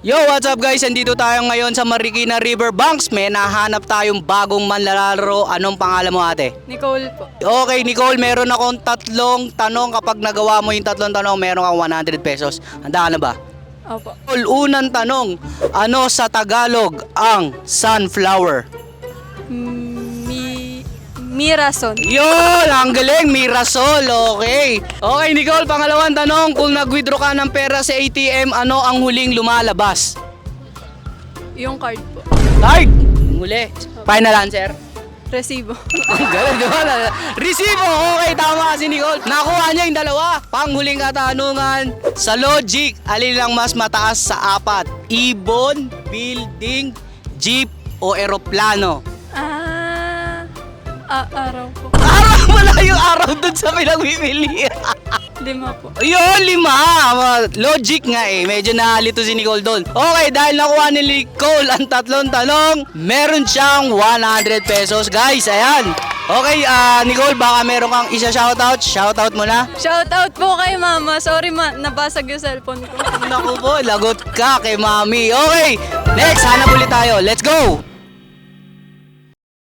Yo, what's up guys? Andito tayo ngayon sa Marikina Riverbanks. May nahanap tayong bagong manlalaro. Anong pangalan mo ate? Nicole po. Okay Nicole, meron akong tatlong tanong. Kapag nagawa mo yung tatlong tanong, meron kang 100 pesos. Handa ka na ba? Opo. Unang tanong, ano sa Tagalog ang sunflower? Mirason. Yun! Ang galing! Mirasol! Okay! Okay Nicole, pangalawang tanong. Kung nag-withdraw ka ng pera sa ATM, ano ang huling lumalabas? Yung card po. Card! Muli. Final answer? Resibo. Ang galing, di ba? Resibo! Okay, tama si Nicole. Nakuha niya yung dalawa. Panghuling katanungan. Sa logic, alin lang mas mataas sa apat? Ibon, building, jeep, o eroplano? Araw po. Araw! Wala yung araw dun sa pinagpipili. 5 po. Yun, 5. Logic nga eh. Medyo nahalito si Nicole doon. Okay, dahil nakuha ni Nicole ang tatlong tanong, meron siyang 100 pesos. Guys, ayan. Okay, Nicole, baka meron kang isa-shoutout. Shoutout mo na. Shoutout po kay mama. Sorry nabasag yung cellphone ko. Naku po, lagot ka kay mami. Okay, next, hanap ulit tayo. Let's go!